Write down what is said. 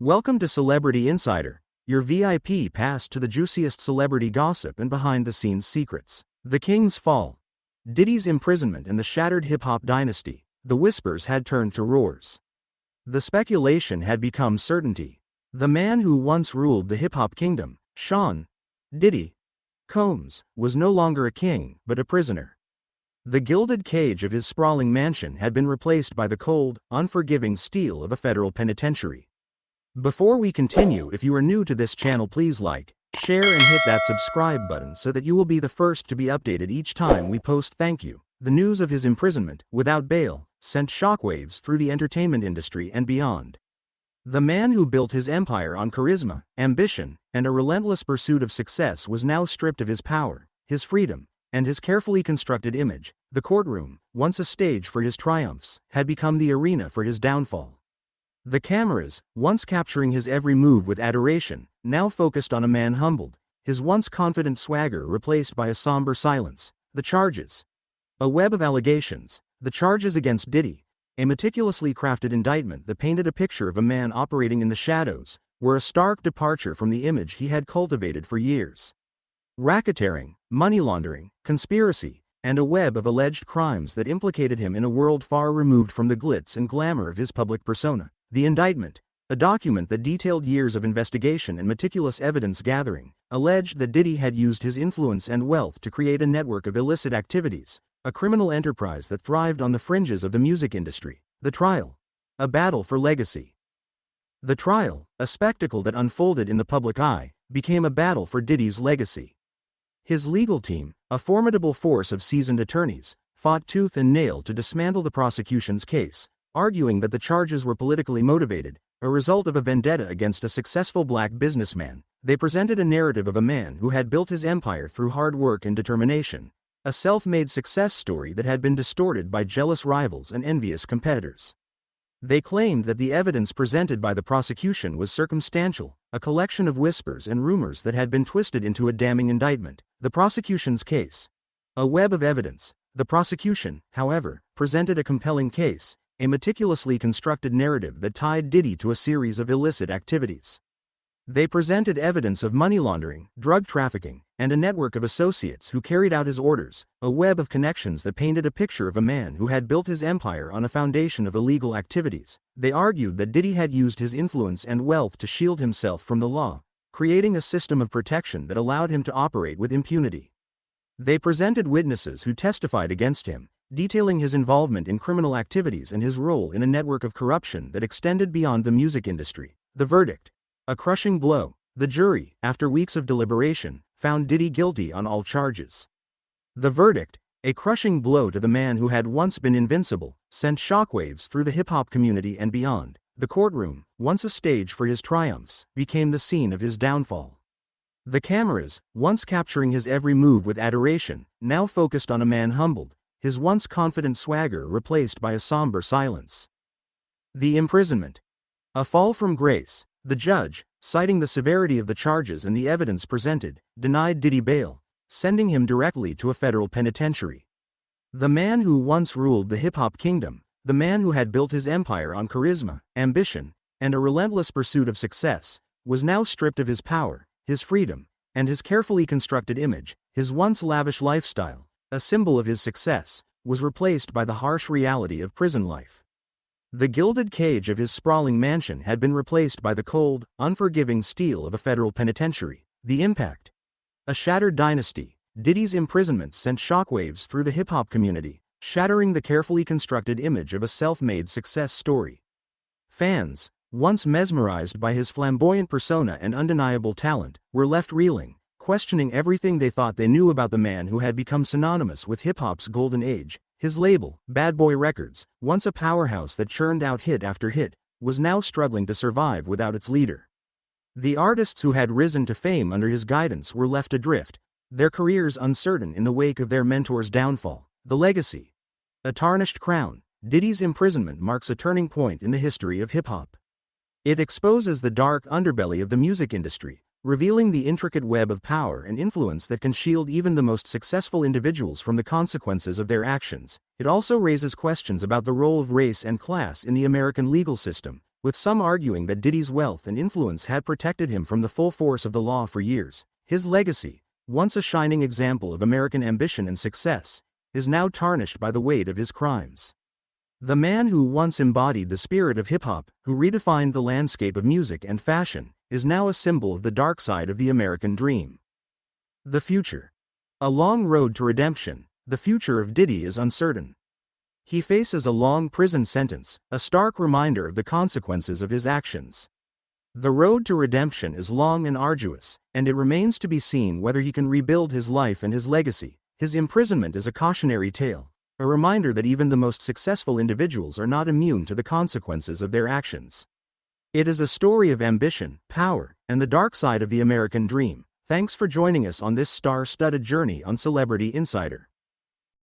Welcome to Celebrity Insider, your VIP pass to the juiciest celebrity gossip and behind-the-scenes secrets. The King's Fall. Diddy's imprisonment and the shattered hip-hop dynasty. The whispers had turned to roars. The speculation had become certainty. The man who once ruled the hip-hop kingdom, Sean Diddy Combs, was no longer a king, but a prisoner. The gilded cage of his sprawling mansion had been replaced by the cold, unforgiving steel of a federal penitentiary. Before we continue, if you are new to this channel, please like, share and hit that subscribe button so that you will be the first to be updated each time we post. Thank you. The news of his imprisonment, without bail, sent shockwaves through the entertainment industry and beyond. The man who built his empire on charisma, ambition, and a relentless pursuit of success was now stripped of his power, his freedom, and his carefully constructed image. The courtroom, once a stage for his triumphs, had become the arena for his downfall. The cameras, once capturing his every move with adoration, now focused on a man humbled, his once confident swagger replaced by a somber silence. The charges. A web of allegations. The charges against Diddy, a meticulously crafted indictment that painted a picture of a man operating in the shadows, were a stark departure from the image he had cultivated for years. Racketeering, money laundering, conspiracy, and a web of alleged crimes that implicated him in a world far removed from the glitz and glamour of his public persona. The indictment, a document that detailed years of investigation and meticulous evidence gathering, alleged that Diddy had used his influence and wealth to create a network of illicit activities, a criminal enterprise that thrived on the fringes of the music industry. The trial. A battle for legacy. The trial, a spectacle that unfolded in the public eye, became a battle for Diddy's legacy. His legal team, a formidable force of seasoned attorneys, fought tooth and nail to dismantle the prosecution's case, arguing that the charges were politically motivated, a result of a vendetta against a successful black businessman. They presented a narrative of a man who had built his empire through hard work and determination, a self-made success story that had been distorted by jealous rivals and envious competitors. They claimed that the evidence presented by the prosecution was circumstantial, a collection of whispers and rumors that had been twisted into a damning indictment. The prosecution's case. A web of evidence. The prosecution, however, presented a compelling case, a meticulously constructed narrative that tied Diddy to a series of illicit activities. They presented evidence of money laundering, drug trafficking, and a network of associates who carried out his orders, a web of connections that painted a picture of a man who had built his empire on a foundation of illegal activities. They argued that Diddy had used his influence and wealth to shield himself from the law, creating a system of protection that allowed him to operate with impunity. They presented witnesses who testified against him, detailing his involvement in criminal activities and his role in a network of corruption that extended beyond the music industry. The verdict. A crushing blow. The jury, after weeks of deliberation, found Diddy guilty on all charges. The verdict, a crushing blow to the man who had once been invincible, sent shockwaves through the hip-hop community and beyond. The courtroom, once a stage for his triumphs, became the scene of his downfall. The cameras, once capturing his every move with adoration, now focused on a man humbled, his once confident swagger replaced by a somber silence. The imprisonment. A fall from grace. The judge, citing the severity of the charges and the evidence presented, denied Diddy bail, sending him directly to a federal penitentiary. The man who once ruled the hip-hop kingdom, the man who had built his empire on charisma, ambition, and a relentless pursuit of success, was now stripped of his power, his freedom, and his carefully constructed image. His once lavish lifestyle, a symbol of his success, was replaced by the harsh reality of prison life. The gilded cage of his sprawling mansion had been replaced by the cold, unforgiving steel of a federal penitentiary. The impact. A shattered dynasty. Diddy's imprisonment sent shockwaves through the hip-hop community, shattering the carefully constructed image of a self-made success story. Fans, once mesmerized by his flamboyant persona and undeniable talent, were left reeling, questioning everything they thought they knew about the man who had become synonymous with hip-hop's golden age. His label, Bad Boy Records, once a powerhouse that churned out hit after hit, was now struggling to survive without its leader. The artists who had risen to fame under his guidance were left adrift, their careers uncertain in the wake of their mentor's downfall. The legacy. A tarnished crown. Diddy's imprisonment marks a turning point in the history of hip-hop. It exposes the dark underbelly of the music industry, revealing the intricate web of power and influence that can shield even the most successful individuals from the consequences of their actions. It also raises questions about the role of race and class in the American legal system, with some arguing that Diddy's wealth and influence had protected him from the full force of the law for years. His legacy, once a shining example of American ambition and success, is now tarnished by the weight of his crimes. The man who once embodied the spirit of hip-hop, who redefined the landscape of music and fashion, is now a symbol of the dark side of the American dream. The future. A long road to redemption. The future of Diddy is uncertain. He faces a long prison sentence, a stark reminder of the consequences of his actions. The road to redemption is long and arduous, and it remains to be seen whether he can rebuild his life and his legacy. His imprisonment is a cautionary tale, a reminder that even the most successful individuals are not immune to the consequences of their actions. It is a story of ambition, power, and the dark side of the American dream. Thanks for joining us on this star-studded journey on Celebrity Insider.